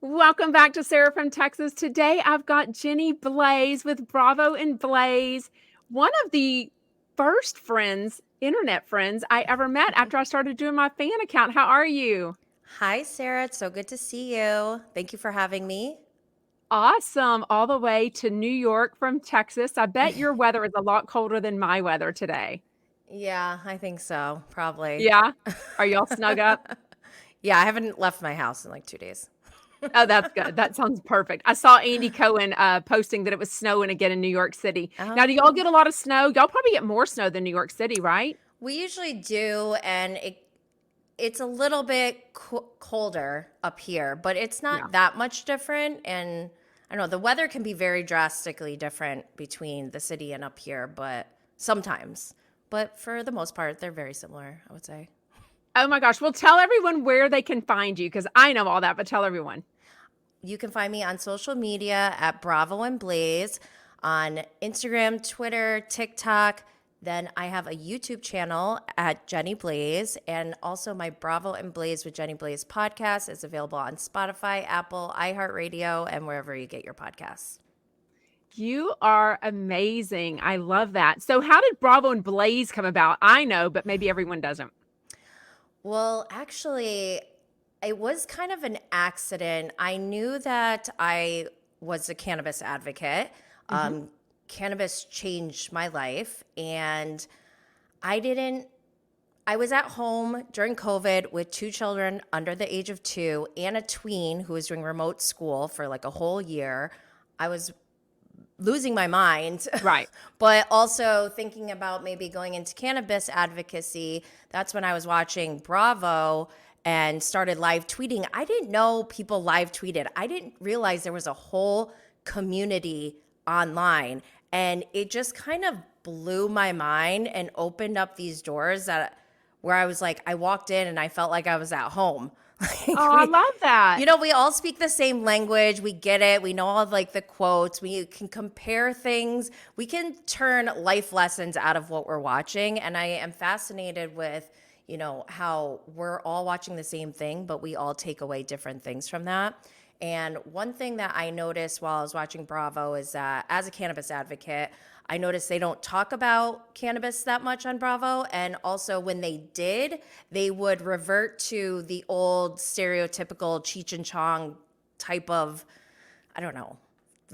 Welcome back to Sarah from Texas. Today I've got Jenny Blaze with Bravo and Blaze, one of the first friends, internet friends I ever met after I started doing my fan account. How are you? Hi, Sarah. It's so good to see you. Thank you for having me. Awesome. All the way to New York from Texas. I bet your weather is a lot colder than my weather today. Yeah, I think so. Probably. Yeah? Are y'all snug up? Yeah, I haven't left my house in like 2 days. Oh, that's good. That sounds perfect. I saw Andy Cohen posting that it was snowing again in New York City. Now, do y'all Oh, get a lot of snow? Y'all probably get more snow than New York City, right? we usually do, and it's a little bit colder up here, but it's Yeah. not that much different. And I don't know, the weather can be very drastically different between the city and up here, but sometimes. But for the most part, they're very similar, I would say. Oh my gosh. Well, tell everyone where they can find you because I know all that, but tell everyone. You can find me on social media at Bravo and Blaze on Instagram, Twitter, TikTok. Then I have a YouTube channel at Jenny Blaze, and also my Bravo and Blaze with Jenny Blaze podcast is available on Spotify, Apple, iHeartRadio, and wherever you get your podcasts. You are amazing. I love that. So, how did Bravo and Blaze come about? I know, but maybe everyone doesn't. Well, actually, it was kind of an accident. I knew that I was a cannabis advocate. Hmm. Cannabis changed my life, and I didn't. I was at home during COVID with two children under the age of 2 and a tween who was doing remote school for like a whole year. I was losing my mind, Right. but also thinking about maybe going into cannabis advocacy. That's when I was watching Bravo and started live tweeting. I didn't know people live tweeted. I didn't realize there was a whole community online. And it just kind of blew my mind and opened up these doors that where I was like, I walked in and I felt like I was at home. Oh, Like I love that. we all speak the same language. We get it. We know all of like the quotes. We can compare things. We can turn life lessons out of what we're watching. And I am fascinated with, how we're all watching the same thing, but we all take away different things from that. And one thing that I noticed while I was watching Bravo is that as a cannabis advocate, I noticed they don't talk about cannabis that much on Bravo. And also, when they did, they would revert to the old stereotypical Cheech and Chong type of, I don't know,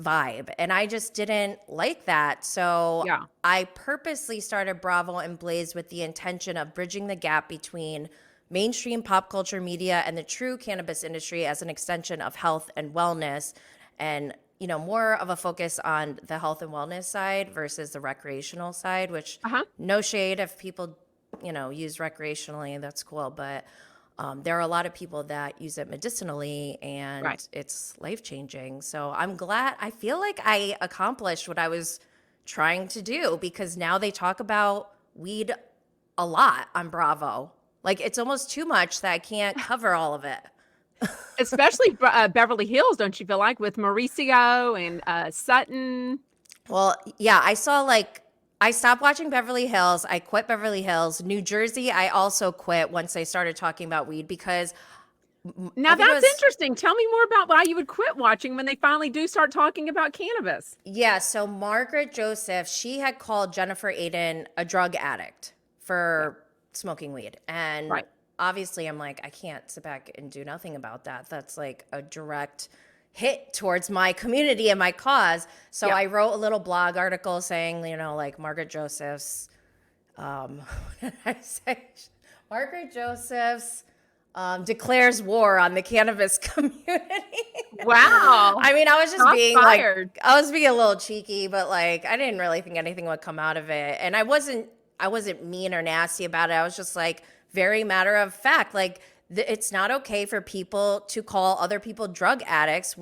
vibe. And I just didn't like that. So Yeah. I purposely started Bravo and Blaze with the intention of bridging the gap between mainstream pop culture media and the true cannabis industry as an extension of health and wellness, and more of a focus on the health and wellness side versus the recreational side, which Uh huh. no shade if people use recreationally, that's cool, but there are a lot of people that use it medicinally Right. and it's life changing. So I'm glad. I feel like I accomplished what I was trying to do because now they talk about weed a lot on Bravo. Like it's almost too much that I can't cover all of it. Especially Beverly Hills, don't you feel like, with Mauricio and Sutton? Well, yeah, I stopped watching Beverly Hills. I quit Beverly Hills. New Jersey, I also quit once they started talking about weed because Now I think it that's was, interesting. Tell me more about why you would quit watching when they finally do start talking about cannabis. yeah, so Margaret Joseph, she had called Jennifer Aiden a drug addict Yeah. for smoking weed. And Right. obviously, I'm like, I can't sit back and do nothing about that. That's like a direct hit towards my community and my cause. So Yeah. I wrote a little blog article saying, like Margaret Joseph's, what did I say? Margaret Joseph's declares war on the cannabis community. Wow. I mean, I was just Shots being like, fired. I was being a little cheeky, but like, I didn't really think anything would come out of it. And I wasn't mean or nasty about it. I was just like, very matter of fact. Like, it's not okay for people to call other people drug addicts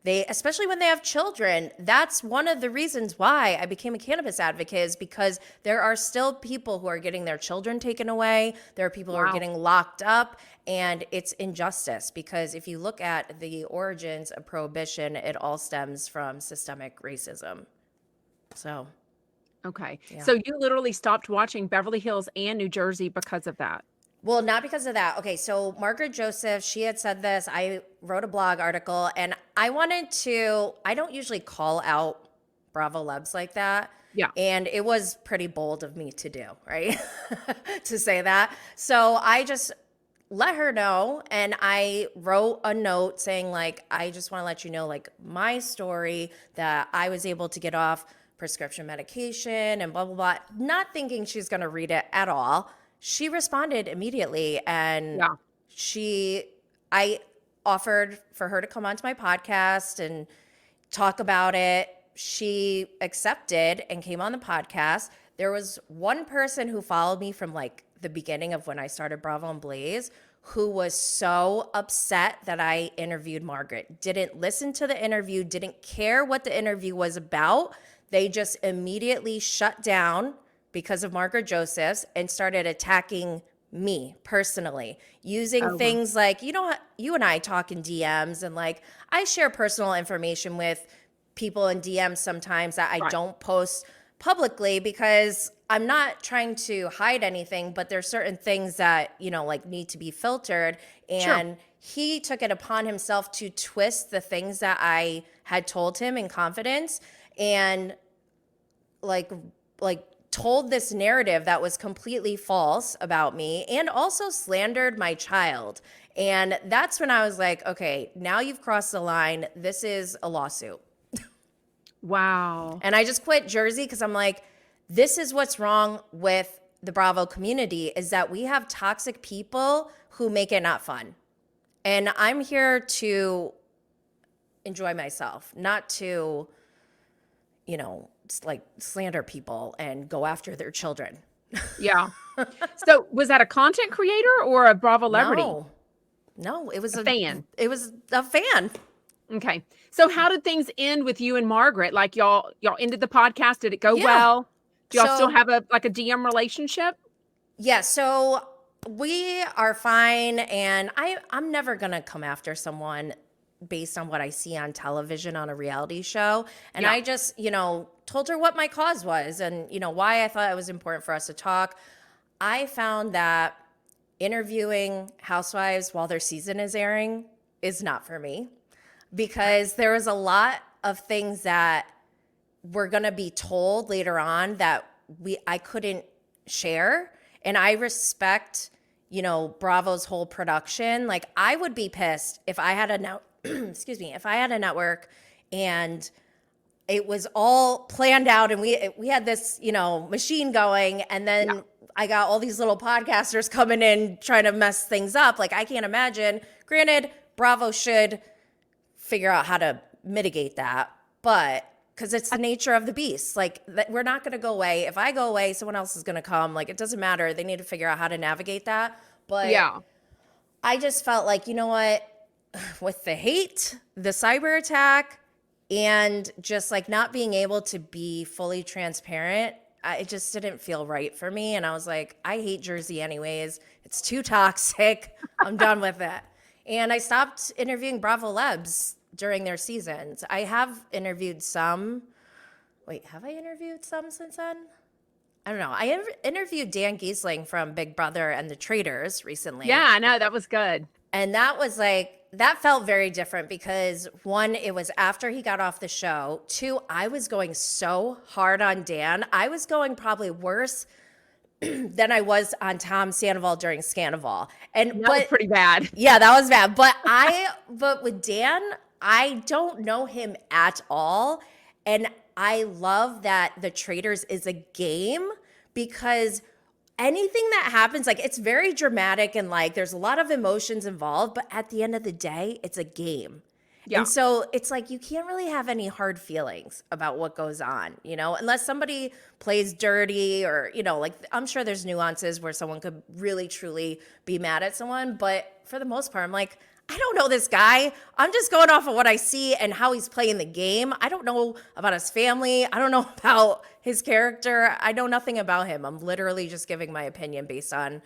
especially when they have children. That's one of the reasons why I became a cannabis advocate, is because there are still people who are getting their children taken away. There are people who are Wow. getting locked up, and it's injustice because if you look at the origins of prohibition, it all stems from systemic racism. So, Okay. yeah. So you literally stopped watching Beverly Hills and New Jersey because of that. Well, not because of that. Okay, so Margaret Joseph, she had said this. I wrote a blog article and I don't usually call out Bravo Lebs like that. Yeah. And it was pretty bold of me to do, right? To say that. So I just let her know and I wrote a note saying, like, I just want to let you know, like, my story that I was able to get off prescription medication and blah, blah, blah, not thinking she's going to read it at all. She responded immediately and Yeah. I offered for her to come onto my podcast and talk about it. She accepted and came on the podcast. There was one person who followed me from like the beginning of when I started Bravo and Blaze who was so upset that I interviewed Margaret. Didn't listen to the interview, didn't care what the interview was about. They just immediately shut down because of Margaret Josephs and started attacking me personally, using things like, you know, you and I talk in DMs and like I share personal information with people in DMs sometimes that I don't post publicly because I'm not trying to hide anything, but there's certain things that, you know, like need to be filtered. And he took it upon himself to twist the things that I had told him in confidence and like told this narrative that was completely false about me and also slandered my child. And that's when I was like, okay, now you've crossed the line. This is a lawsuit. Wow. And I just quit Jersey because I'm like, this is what's wrong with the Bravo community is that we have toxic people who make it not fun. And I'm here to enjoy myself, not to, you know, like slander people and go after their children. Yeah. So was that a content creator or a Bravo celebrity? No, it was a fan. It was a fan. Okay. So how did things end with you and Margaret? Like y'all ended the podcast. Did it go well? Do y'all still have a DM relationship? Yeah. So we are fine. And I'm never going to come after someone based on what I see on television on a reality show. And I just, you know, told her what my cause was and, you know, why I thought it was important for us to talk. I found that interviewing housewives while their season is airing is not for me because there was a lot of things that were going to be told later on that I couldn't share. And I respect, you know, Bravo's whole production. Like I would be pissed if I had a if I had a network and it was all planned out and we had this, you know, machine going and then I got all these little podcasters coming in trying to mess things up. Like I can't imagine. Granted, Bravo should figure out how to mitigate that, but because it's the nature of the beast. Like we're not going to go away. If I go away, someone else is going to come. Like it doesn't matter. They need to figure out how to navigate that. But I just felt like, you know what? With the hate, the cyber attack, and just like not being able to be fully transparent, it just didn't feel right for me. And I was like, I hate Jersey anyways. It's too toxic. I'm done with it. And I stopped interviewing Bravo Lebs during their seasons. I have interviewed some. Wait, have I interviewed some since then? I don't know. I interviewed Dan Gesling from Big Brother and the Traitors recently. Yeah, I know. That was good. And that was like, that felt very different because one, it was after he got off the show. Two, I was going so hard on Dan. I was going probably worse than I was on Tom Sandoval during Scandoval. And that was pretty bad. Yeah, that was bad. But with Dan, I don't know him at all. And I love that the Traitors is a game because anything that happens, like it's very dramatic and like there's a lot of emotions involved, but at the end of the day, it's a game. Yeah. And so it's like you can't really have any hard feelings about what goes on, you know, unless somebody plays dirty or, you know, like I'm sure there's nuances where someone could really truly be mad at someone. But for the most part, I'm like, I don't know this guy. I'm just going off of what I see and how he's playing the game. I don't know about his family. I don't know about his character. I know nothing about him. I'm literally just giving my opinion based on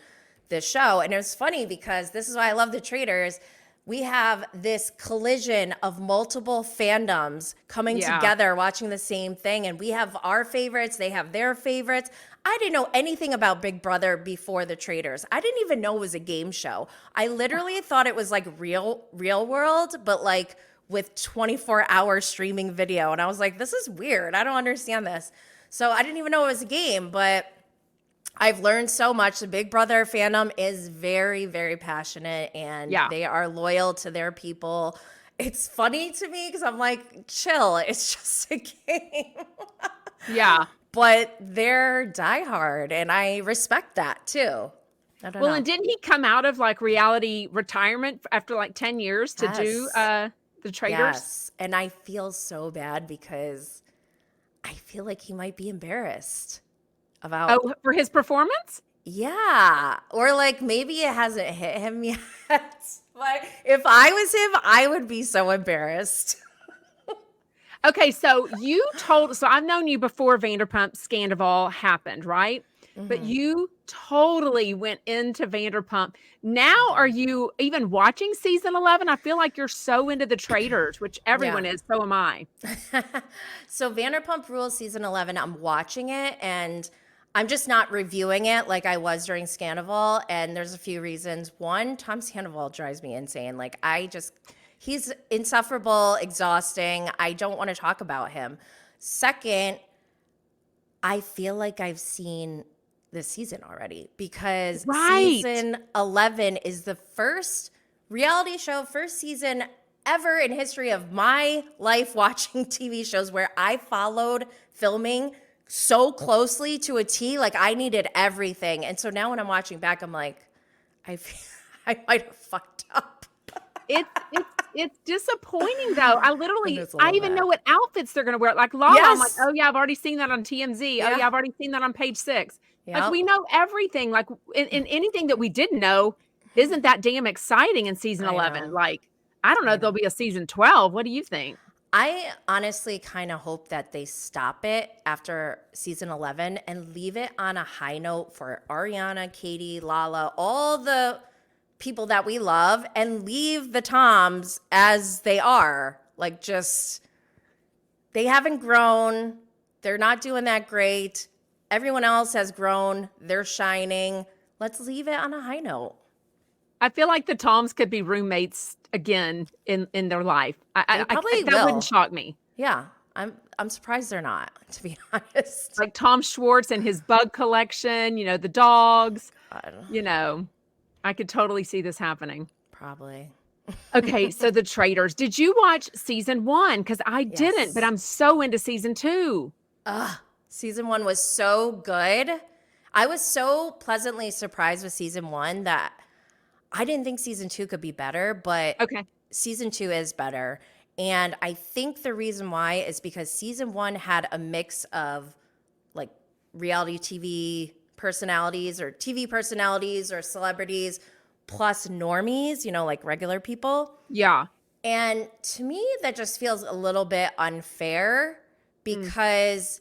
this show. And it was funny because this is why I love the Traitors. We have this collision of multiple fandoms coming together, watching the same thing. And we have our favorites. They have their favorites. I didn't know anything about Big Brother before the Traitors. I didn't even know it was a game show. I literally thought it was like real world, but like with 24-hour streaming video. And I was like, this is weird. I don't understand this. So I didn't even know it was a game, but I've learned so much. The Big Brother fandom is very, very passionate, and they are loyal to their people. It's funny to me because I'm like, chill, it's just a game. Yeah. But they're diehard, and I respect that too. I don't know. And didn't he come out of like reality retirement after like 10 years to do the Traitors? Yes. And I feel so bad because I feel like he might be embarrassed about for his performance? Yeah. Or like maybe it hasn't hit him yet. But if I was him, I would be so embarrassed. Okay, so I've known you before Vanderpump Scandal happened, right? But you totally went into Vanderpump. Now, are you even watching season 11? I feel like you're so into the Traitors, which everyone is. So am I. So Vanderpump Rules season 11, I'm watching it, and I'm just not reviewing it like I was during Scandal. And there's a few reasons. One, Tom Sandoval drives me insane. Like he's insufferable, exhausting. I don't want to talk about him. Second, I feel like I've seen this season already because season 11 is the first reality show, first season ever in history of my life watching TV shows where I followed filming so closely to a T. Like I needed everything. And so now when I'm watching back, I'm like, I might have fucked up. It's disappointing though. I even know what outfits they're going to wear. Like Lala, I'm like, oh yeah, I've already seen that on TMZ. Yeah. Oh yeah, I've already seen that on Page 6. Yep. Like we know everything. Like in anything that we didn't know isn't that damn exciting in season 11. Like I don't know if there'll be a season 12. What do you think? I honestly kind of hope that they stop it after season 11 and leave it on a high note for Ariana, Katie, Lala, all the people that we love, and leave the Toms as they are. Like they haven't grown. They're not doing that great. Everyone else has grown. They're shining. Let's leave it on a high note. I feel like the Toms could be roommates again in their life. That wouldn't shock me. Yeah. I'm surprised they're not, to be honest. Like Tom Schwartz and his bug collection, the dogs, I could totally see this happening. Probably. Okay, so the Traitors. Did you watch season 1? Because I didn't, but I'm so into season 2. Season 1 was so good. I was so pleasantly surprised with season 1 that I didn't think season 2 could be better, but season 2 is better. And I think the reason why is because season 1 had a mix of like reality TV personalities or TV personalities or celebrities plus normies, like regular people. Yeah. And to me, that just feels a little bit unfair because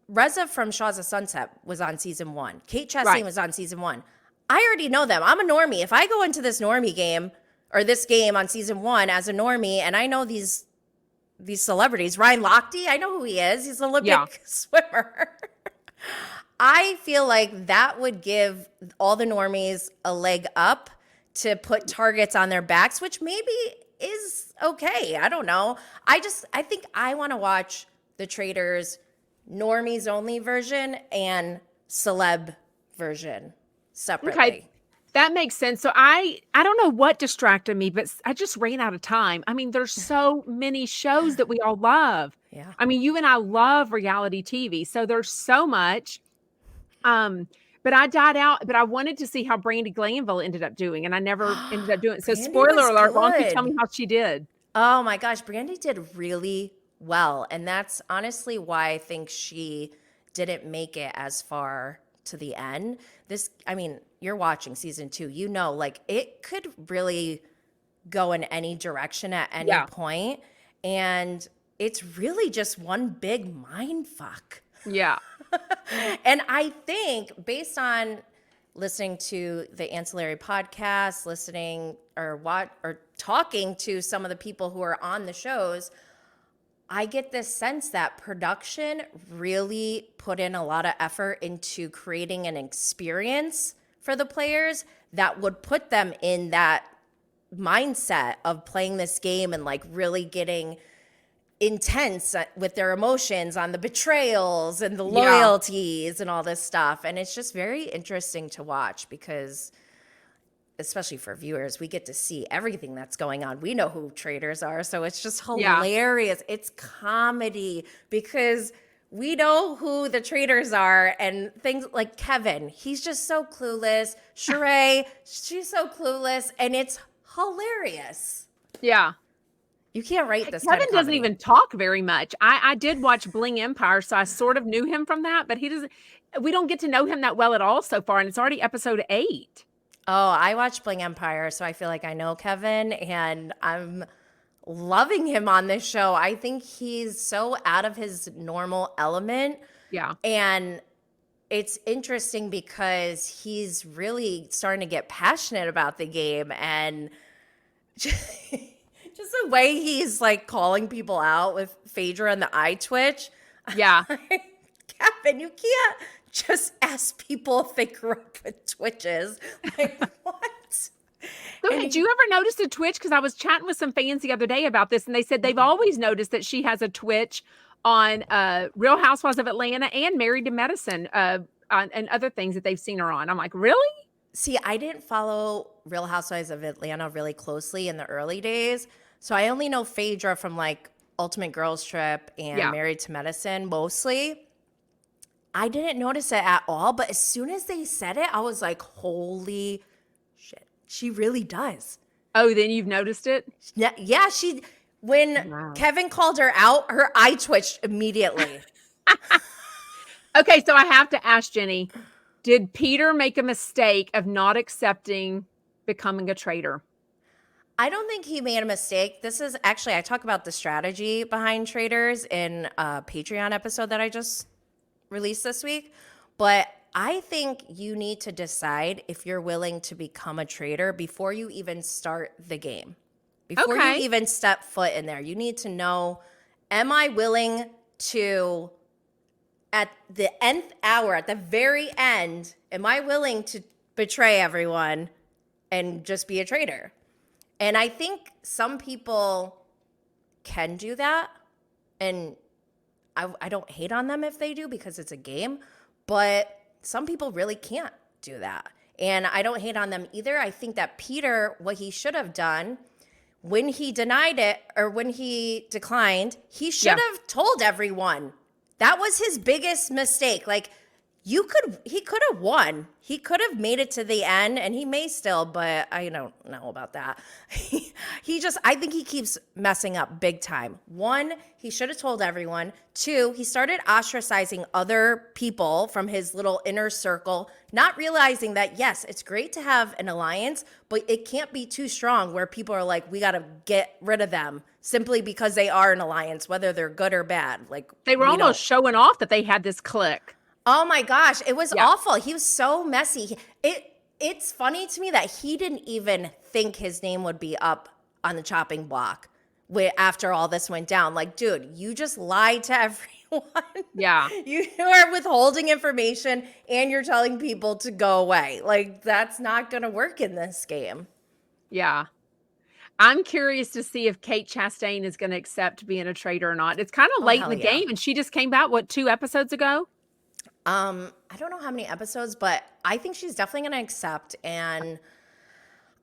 Reza from Shaw's of Sunset was on season 1. Kate Chastain was on season 1. I already know them. I'm a normie. If I go into this normie game or this game on season 1 as a normie and I know these celebrities, Ryan Lochte, I know who he is. He's an Olympic swimmer. I feel like that would give all the normies a leg up to put targets on their backs, which maybe is okay. I don't know. I think I want to watch the Traitors normies only version and celeb version separately. Okay. That makes sense. So I don't know what distracted me, but I just ran out of time. I mean, there's so many shows that we all love. Yeah. I mean, you and I love reality TV. So there's so much. But I died out, but I wanted to see how Brandy Glanville ended up doing, and I never ended up doing it. So spoiler alert, why don't you tell me how she did? Oh my gosh, Brandy did really well. And that's honestly why I think she didn't make it as far to the end. You're watching season 2, like it could really go in any direction at any point. And it's really just one big mind fuck. Yeah. And I think based on listening to the ancillary podcast, listening or talking to some of the people who are on the shows, I get this sense that production really put in a lot of effort into creating an experience for the players that would put them in that mindset of playing this game and like really getting intense with their emotions on the betrayals and the loyalties and all this stuff. And it's just very interesting to watch because, especially for viewers, we get to see everything that's going on. We know who traitors are, so it's just hilarious. It's comedy because we know who the traitors are, and things like Kevin, he's just so clueless. Sheree, she's so clueless, and it's hilarious. Yeah. You can't write this. Kevin doesn't even talk very much. I did watch Bling Empire, so I sort of knew him from that, but he doesn't. We don't get to know him that well at all so far, and it's already episode 8. Oh, I watched Bling Empire, so I feel like I know Kevin, and I'm loving him on this show. I think he's so out of his normal element. Yeah. And it's interesting because he's really starting to get passionate about the game, and just the way he's like calling people out with Phaedra and the eye twitch. Yeah. Kevin, you can't just ask people if they grew up with twitches. Like, what? So did you ever notice a twitch? Because I was chatting with some fans the other day about this, and they said they've always noticed that she has a twitch on Real Housewives of Atlanta and Married to Medicine and other things that they've seen her on. I'm like, really? See, I didn't follow Real Housewives of Atlanta really closely in the early days. So I only know Phaedra from like Ultimate Girls Trip and Married to Medicine mostly. I didn't notice it at all, but as soon as they said it, I was like, holy shit, she really does. Oh, then you've noticed it? Yeah, when Kevin called her out, her eye twitched immediately. Okay, so I have to ask Jenny, did Peter make a mistake of not accepting becoming a traitor? I don't think he made a mistake. This is actually, I talk about the strategy behind traitors in a Patreon episode that I just released this week. But I think you need to decide if you're willing to become a traitor before you even start the game. Before you even step foot in there, you need to know, am I willing to, at the nth hour, at the very end, am I willing to betray everyone and just be a traitor? And I think some people can do that. And I don't hate on them if they do because it's a game. But some people really can't do that. And I don't hate on them either. I think that Peter, what he should have done when he denied it or when he declined, he should have told everyone. That was his biggest mistake. Like, he could have won. He could have made it to the end, and he may still, but I don't know about that. I think he keeps messing up big time. 1, he should have told everyone. 2, he started ostracizing other people from his little inner circle, not realizing that, yes, it's great to have an alliance, but it can't be too strong where people are like, we got to get rid of them simply because they are an alliance, whether they're good or bad. Like, they were almost showing off that they had this clique. Oh my gosh, it was awful. He was so messy. It's funny to me that he didn't even think his name would be up on the chopping block after all this went down. Like, dude, you just lied to everyone. Yeah. You are withholding information and you're telling people to go away. Like, that's not going to work in this game. Yeah. I'm curious to see if Kate Chastain is going to accept being a traitor or not. It's kind of late in the game, and she just came out, 2 episodes ago? I don't know how many episodes, but I think she's definitely going to accept. And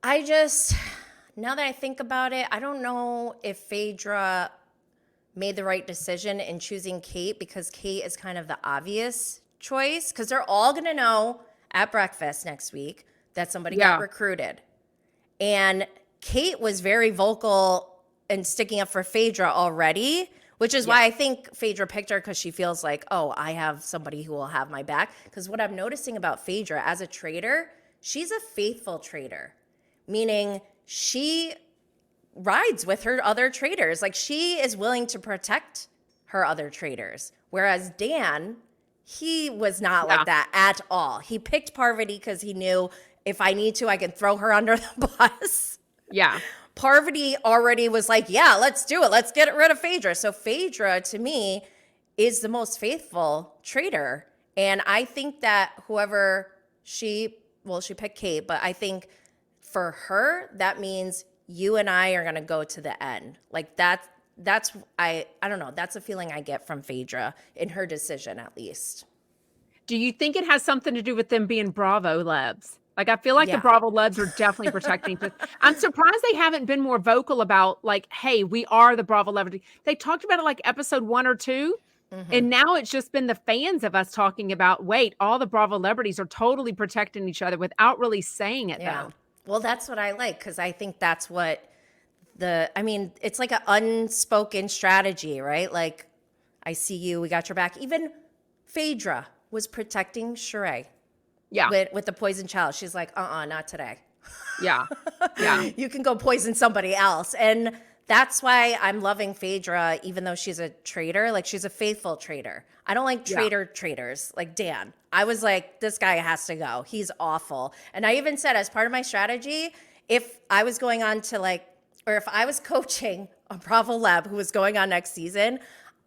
now that I think about it, I don't know if Phaedra made the right decision in choosing Kate because Kate is kind of the obvious choice because they're all going to know at breakfast next week that somebody got recruited. And Kate was very vocal and sticking up for Phaedra already, which is why I think Phaedra picked her because she feels like, oh, I have somebody who will have my back. Because what I'm noticing about Phaedra as a traitor, she's a faithful traitor, meaning she rides with her other traitors. Like, she is willing to protect her other traitors. Whereas Dan, he was not like that at all. He picked Parvati because he knew if I need to, I can throw her under the bus. Yeah. Parvati already was like, yeah, let's do it. Let's get rid of Phaedra. So Phaedra, to me, is the most faithful traitor. And I think that whoever she picked Kate, but I think for her, that means you and I are going to go to the end. Like I don't know. That's a feeling I get from Phaedra in her decision, at least. Do you think it has something to do with them being Bravo Lebs? Like, I feel like the Bravo Lebs are definitely protecting. I'm surprised they haven't been more vocal about, like, hey, we are the Bravo Lebs. They talked about it like episode 1 or 2. And now it's just been the fans of us talking about, wait, all the Bravo celebrities are totally protecting each other without really saying it, though. Well, that's what I like, because I think that's what it's like an unspoken strategy, right? Like, I see you, we got your back. Even Phaedra was protecting Sheree. Yeah. With the poison child. She's like, not today. Yeah. Yeah. You can go poison somebody else. And that's why I'm loving Phaedra, even though she's a traitor. Like, she's a faithful traitor. I don't like traitors like Dan. I was like, this guy has to go. He's awful. And I even said, as part of my strategy, if I was going on to or if I was coaching a Bravo Lab who was going on next season,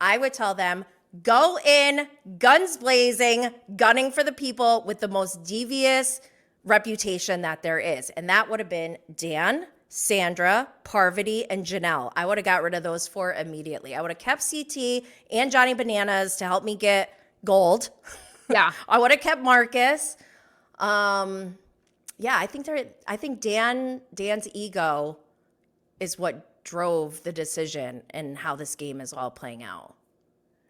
I would tell them, go in, guns blazing, gunning for the people with the most devious reputation that there is. And that would have been Dan, Sandra, Parvati, and Janelle. I would have got rid of those 4 immediately. I would have kept CT and Johnny Bananas to help me get gold. Yeah. I would have kept Marcus. I think Dan's ego is what drove the decision and how this game is all playing out.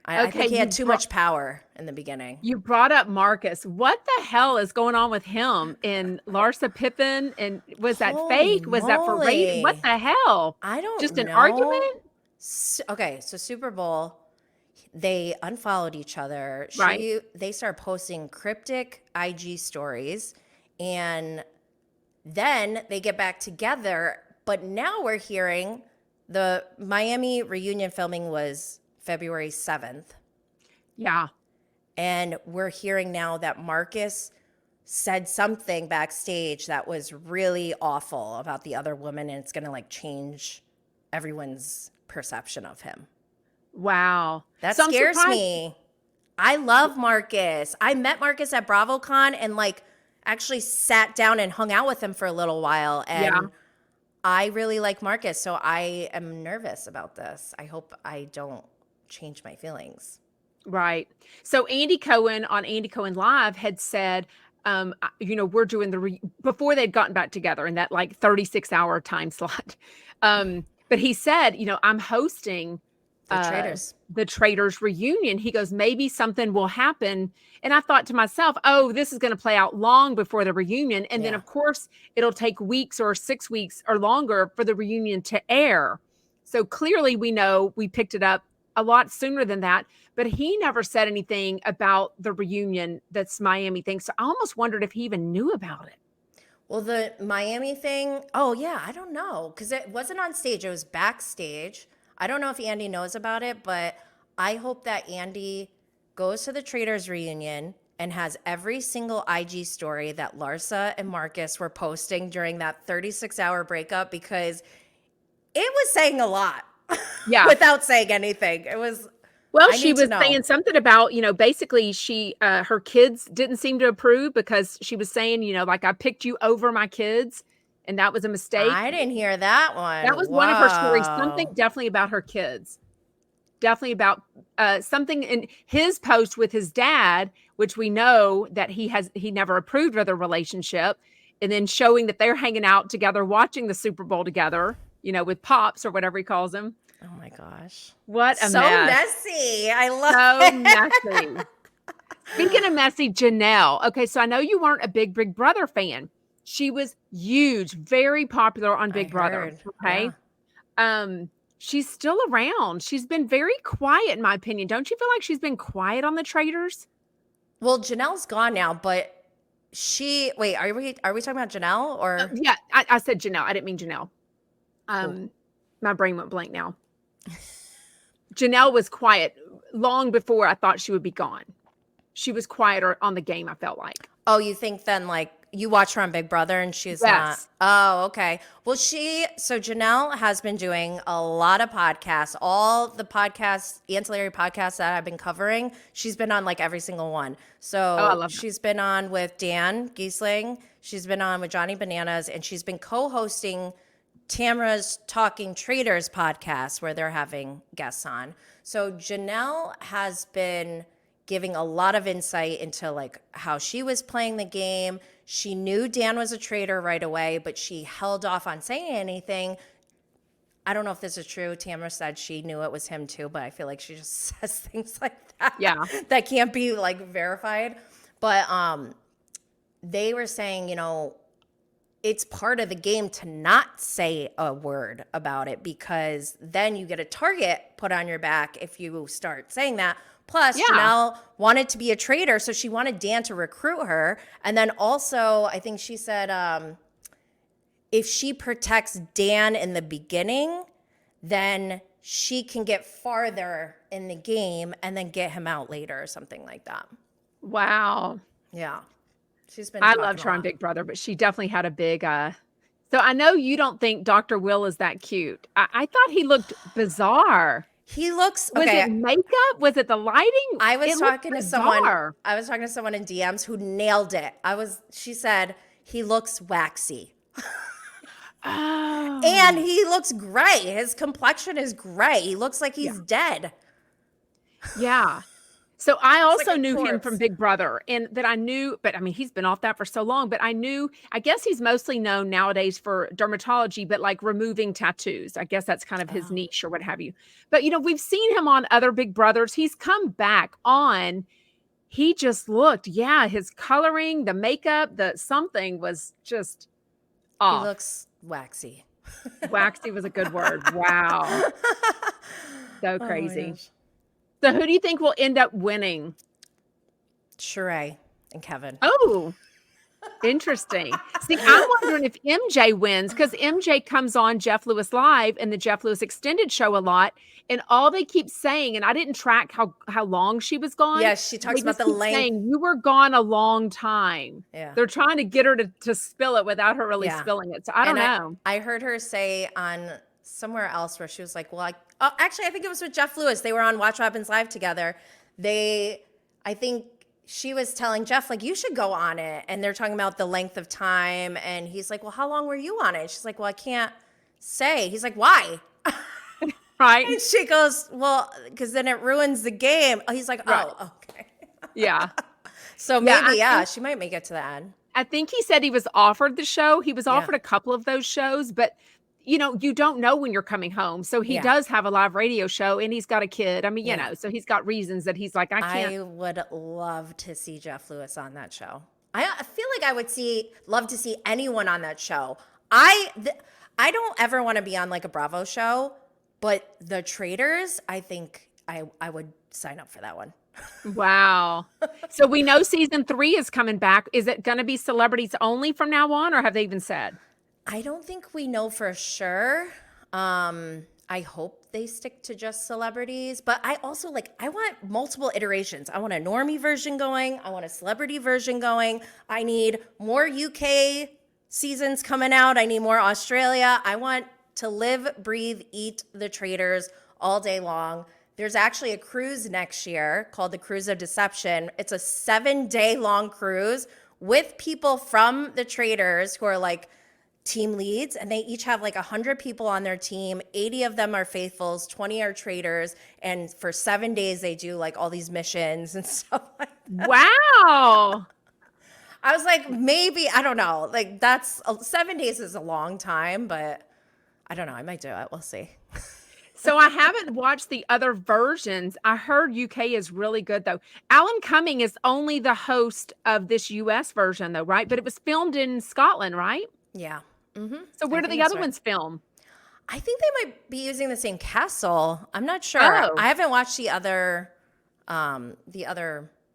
I think he had too much power in the beginning. You brought up Marcus. What the hell is going on with him and Larsa Pippen? And was that fake? Was that for rating? What the hell? I don't know. Just an argument? Okay, so Super Bowl, they unfollowed each other. Right. They started posting cryptic IG stories, and then they get back together. But now we're hearing the Miami reunion filming was February 7th. Yeah. And we're hearing now that Marcus said something backstage that was really awful about the other woman, and it's going to change everyone's perception of him. Wow. That scares me. I love Marcus. I met Marcus at BravoCon and actually sat down and hung out with him for a little while. And I really like Marcus, so I am nervous about this. I hope I don't change my feelings. Right. So Andy Cohen on Andy Cohen Live had said, we're doing before they'd gotten back together in that 36-hour time slot. But he said, I'm hosting the Traitors reunion. He goes, maybe something will happen. And I thought to myself, oh, this is going to play out long before the reunion. And then, of course, it'll take weeks or 6 weeks or longer for the reunion to air. So clearly we know we picked it up a lot sooner than that. But he never said anything about the reunion that's Miami thing. So I almost wondered if he even knew about it. Well, the Miami thing, I don't know. Because it wasn't on stage. It was backstage. I don't know if Andy knows about it, but I hope that Andy goes to the Traitors reunion and has every single IG story that Larsa and Marcus were posting during that 36-hour breakup, because it was saying a lot without saying anything. It was... Well, she was saying something about, basically her kids didn't seem to approve, because she was saying, I picked you over my kids. And that was a mistake. I didn't hear that one. That was one of her stories. Something definitely about her kids. Definitely about something in his post with his dad, which we know that he never approved of the relationship. And then showing that they're hanging out together, watching the Super Bowl together, with Pops or whatever he calls him. Oh my gosh. What a mess. So messy. I love it. So messy. Speaking of messy, Janelle. Okay, so I know you weren't a big Big Brother fan. She was huge, very popular on Big Brother. Okay. Yeah. She's still around. She's been very quiet, in my opinion. Don't you feel like she's been quiet on the Traitors? Well, Janelle's gone now, but wait, are we talking about Janelle or? Yeah, I said Janelle. I didn't mean Janelle. My brain went blank now. Janelle was quiet long before I thought she would be gone. She was quieter on the game, I felt like. Oh, you think then you watch her on Big Brother and she's not. Yes. Oh, okay. Well, so Janelle has been doing a lot of podcasts, all the podcasts, ancillary podcasts that I've been covering. She's been on like every single one. Oh, I So love her. she's been on with Dan Gesling. She's been on with Johnny Bananas, and she's been co-hosting Tamra's Talking Traitors podcast where they're having guests on. So Janelle has been giving a lot of insight into like how she was playing the game. She knew Dan was a traitor right away, but she held off on saying anything. I don't know if this is true. Tamra said she knew it was him too, but I feel like she just says things like that. Yeah. That can't be like verified. But they were saying, you know, it's part of the game to not say a word about it because then you get a target put on your back if you start saying that. Plus, Yeah. Janelle wanted to be a traitor, so she wanted Dan to recruit her. And then also, I think she said if she protects Dan in the beginning, then she can get farther in the game and then get him out later or something like that. Wow. Yeah. She's been I talking loved a her on lot. Big Brother, but she definitely had a big so I know you don't think Dr. Will is that cute. I thought he looked bizarre. He looks Was okay. it makeup? Was it the lighting? I was It looked talking to someone. bizarre. I was talking to someone in DMs who nailed it. She said he looks waxy. Oh. And he looks gray. His complexion is gray. He looks like he's dead. Yeah. So I also like a knew him corpse. from Big Brother, and that I knew, but I mean, he's been off that for so long, but I guess he's mostly known nowadays for dermatology, but like removing tattoos. I guess that's kind of his niche or what have you. But, you know, we've seen him on other Big Brothers. He's come back on. He just looked, his coloring, the makeup, something was just off. He looks waxy. Waxy was a good word. Wow. So crazy. gosh. So who do you think will end up winning? Sheree and Kevin. Oh, interesting. See, I'm wondering if MJ wins because MJ comes on Jeff Lewis Live and the Jeff Lewis Extended Show a lot. And all they keep saying, and I didn't track how long she was gone. Yes, she talks They about just the keep length. saying, you were gone a long time. Yeah. They're trying to get her to spill it without her really spilling it. So I don't know. I heard her say on somewhere else where she was like, well, actually, I think it was with Jeff Lewis. They were on Watch What Happens Live together. I think she was telling Jeff, like, you should go on it. And they're talking about the length of time. And he's like, well, how long were you on it? She's like, well, I can't say. He's like, why? Right? And she goes, well, because then it ruins the game. He's like, oh, okay. Yeah. So maybe, she might make it to the end. I think he said he was offered the show. He was offered a couple of those shows, but you know, you don't know when you're coming home. So he does have a live radio show and he's got a kid. I mean, you know, so he's got reasons that he's like, I can't. I would love to see Jeff Lewis on that show. I feel like I would love to see anyone on that show. I don't ever want to be on like a Bravo show, but the Traitors, I think I would sign up for that one. Wow. So we know season 3 is coming back. Is it going to be celebrities only from now on, or have they even said? I don't think we know for sure. I hope they stick to just celebrities, but I also I want multiple iterations. I want a normie version going. I want a celebrity version going. I need more UK seasons coming out. I need more Australia. I want to live, breathe, eat the Traitors all day long. There's actually a cruise next year called the Cruise of Deception. It's a 7-day long cruise with people from the Traitors who are like team leads, and they each have like 100 people on their team. 80 of them are faithfuls, 20 are traitors, and for 7 days they do like all these missions and stuff like that. Wow. I was like, maybe, I don't know, like 7 days is a long time, but I don't know, I might do it. We'll see. So I haven't watched the other versions. I heard UK is really good though. Alan Cumming is only the host of this US version though, right? But it was filmed in Scotland, right? Yeah. Mm-hmm. So where do the other ones film? I think they might be using the same castle. I'm not sure. Oh. I haven't watched the other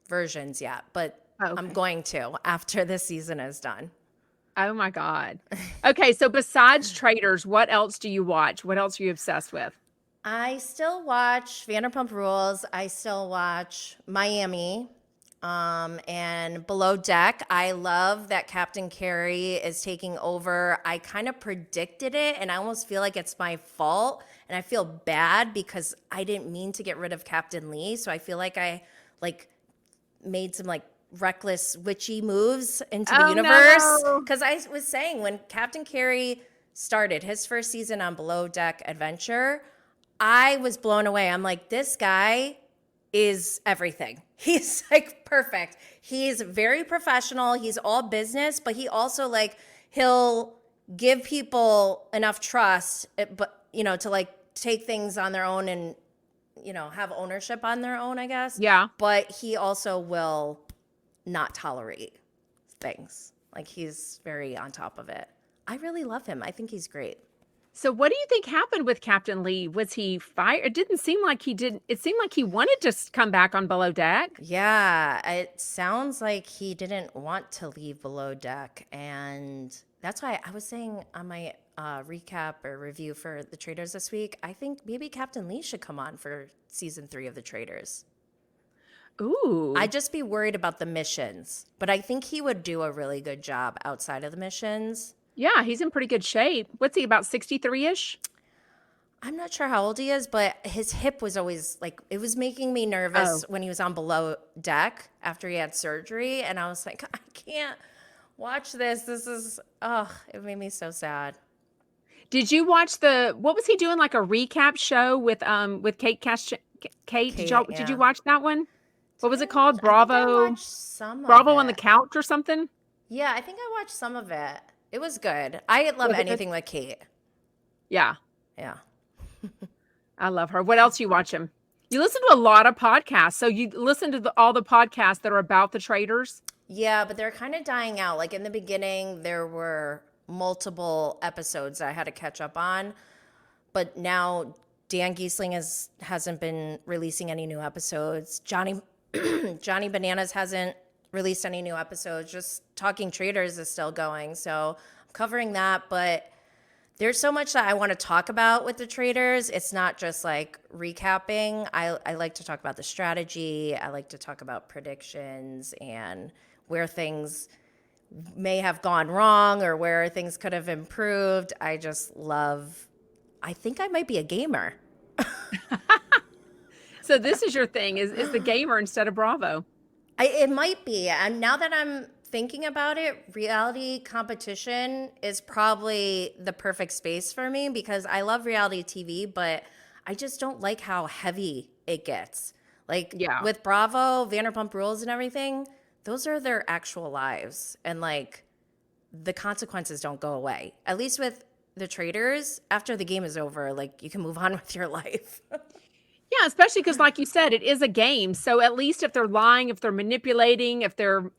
versions yet, but I'm going to after this season is done. Oh my God. Okay, so besides Traitors, what else do you watch? What else are you obsessed with? I still watch Vanderpump Rules. I still watch Miami. And Below Deck, I love that Captain Carey is taking over. I kind of predicted it, and I almost feel like it's my fault. And I feel bad because I didn't mean to get rid of Captain Lee. So I feel like I like made some like reckless witchy moves into the Oh universe. no. Because I was saying when Captain Carey started his first season on Below Deck Adventure, I was blown away. I'm like, this guy is everything. He's like perfect. He's very professional. He's all business, but he also like he'll give people enough trust, but to like take things on their own and have ownership on their own, I guess. Yeah. But he also will not tolerate things. Like he's very on top of it. I really love him. I think he's great. So what do you think happened with Captain Lee? Was he fired? It didn't seem like he did. It seemed like he wanted to come back on Below Deck. Yeah, it sounds like he didn't want to leave Below Deck. And that's why I was saying on my recap or review for the Traitors this week, I think maybe Captain Lee should come on for season 3 of the Traitors. Ooh. I'd just be worried about the missions, but I think he would do a really good job outside of the missions. Yeah, he's in pretty good shape. What's he, about 63-ish? I'm not sure how old he is, but his hip was always like, it was making me nervous when he was on Below Deck after he had surgery. And I was like, I can't watch this. This is, it made me so sad. Did you watch what was he doing, like a recap show with Kate Kate, did Yeah. you watch that one? What was it called? I think I Bravo watched some of Bravo on the it. couch or something? Yeah, I think I watched some of it. It was good. I love Was it good? anything with Kate. Yeah. Yeah. I love her. What else you watch him? You listen to a lot of podcasts. So you listen to all the podcasts that are about the Traitors? Yeah, but they're kind of dying out. Like in the beginning, there were multiple episodes I had to catch up on. But now Dan Gesling hasn't been releasing any new episodes. Johnny Bananas hasn't released any new episodes. Just Talking Traitors is still going. So I'm covering that. But there's so much that I want to talk about with the Traitors. It's not just like recapping. I like to talk about the strategy. I like to talk about predictions and where things may have gone wrong or where things could have improved. I think I might be a gamer. So this is your thing, is the gamer instead of Bravo. It might be. And now that I'm thinking about it, reality competition is probably the perfect space for me because I love reality TV, but I just don't like how heavy it gets. Like with Bravo, Vanderpump Rules and everything, those are their actual lives. And like the consequences don't go away. At least with the Traitors, after the game is over, like you can move on with your life. Yeah, especially because, like you said, it is a game. So at least if they're lying, if they're manipulating, if they're,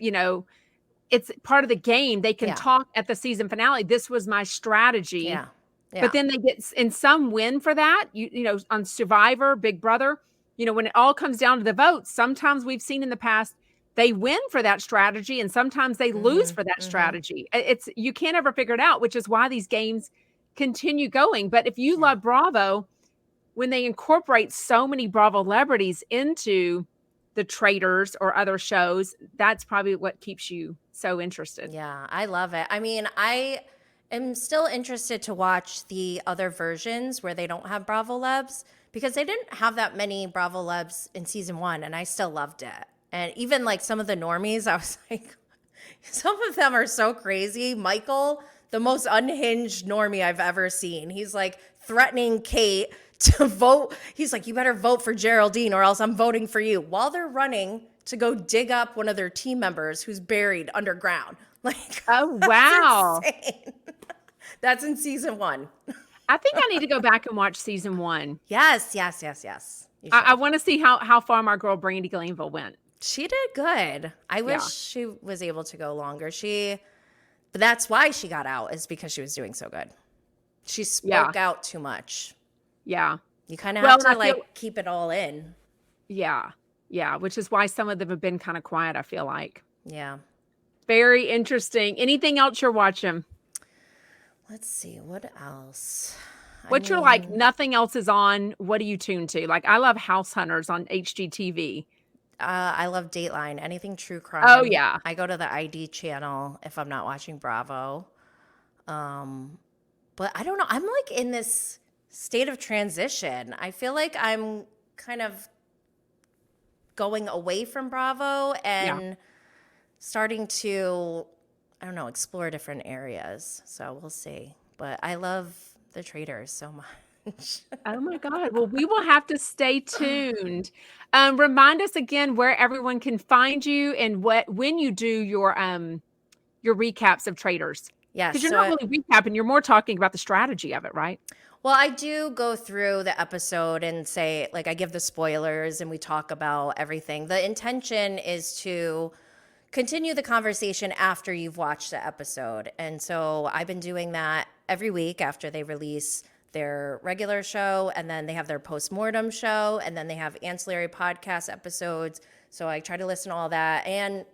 it's part of the game, they can talk at the season finale. This was my strategy. Yeah. But then they get, and some win for that. On Survivor, Big Brother, when it all comes down to the votes, sometimes we've seen in the past, they win for that strategy and sometimes they lose for that strategy. You can't ever figure it out, which is why these games continue going. But if you love Bravo, when they incorporate so many Bravo celebrities into the Traitors or other shows, that's probably what keeps you so interested. Yeah, I love it. I mean, I am still interested to watch the other versions where they don't have Bravo Lebs because they didn't have that many Bravo Lebs in season 1 and I still loved it. And even like some of the normies, I was like, some of them are so crazy. Michael, the most unhinged normie I've ever seen. He's like threatening Kate to vote. He's like, you better vote for Geraldine or else I'm voting for you while they're running to go dig up one of their team members who's buried underground. Like, oh, wow. That's insane. That's in season 1. I think I need to go back and watch season 1. Yes. I want to see how far my girl Brandy Glanville went. She did good. I wish she was able to go longer. But that's why she got out, is because she was doing so good. She spoke out too much. Yeah. You kind of have to keep it all in. Yeah. Yeah. Which is why some of them have been kind of quiet, I feel like. Yeah. Very interesting. Anything else you're watching? Let's see. What else? You're like, nothing else is on. What do you tune to? Like, I love House Hunters on HGTV. I love Dateline, anything true crime. Oh yeah. I go to the ID channel if I'm not watching Bravo. But I don't know. I'm like in this state of transition. I feel like I'm kind of going away from Bravo Yeah. and starting to, I don't know, explore different areas. So we'll see. But I love the Traitors so much. Oh my God. Well, we will have to stay tuned. Remind us again where everyone can find you and when you do your recaps of Traitors. Yes. Because you're not really recapping, you're more talking about the strategy of it, right? Well, I do go through the episode and say, like, I give the spoilers and we talk about everything. The intention is to continue the conversation after you've watched the episode. And so I've been doing that every week after they release their regular show, and then they have their post-mortem show, and then they have ancillary podcast episodes. So I try to listen to all that and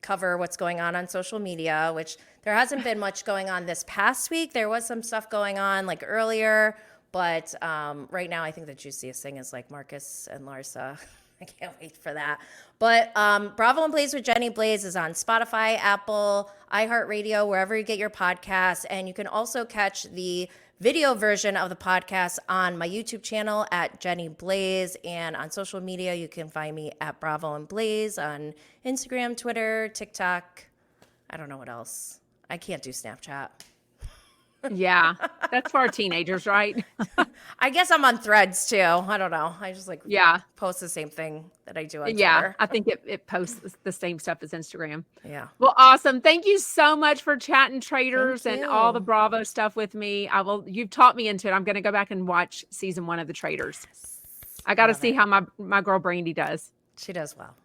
cover what's going on social media, which there hasn't been much going on this past week. There was some stuff going on like earlier, but right now I think the juiciest thing is like Marcus and Larsa. I can't wait for that. But Bravo and Blaze with Jenny Blaze is on Spotify, Apple, iHeartRadio, wherever you get your podcasts. And you can also catch the video version of the podcast on my YouTube channel at Jenny Blaze. And on social media, you can find me at Bravo and Blaze on Instagram, Twitter, TikTok. I don't know what else. I can't do Snapchat. Yeah. That's for our teenagers, right? I guess I'm on Threads too. I don't know. I just post the same thing that I do on Twitter. I think it posts the same stuff as Instagram. Yeah. Well, awesome. Thank you so much for chatting Traitors Thank and all you. the Bravo stuff with me. You've taught me into it. I'm going to go back and watch season 1 of the Traitors. I got to see how my girl Brandy does. She does well.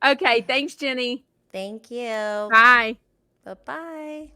Okay. Thanks, Jenny. Thank you. Bye. Bye-bye.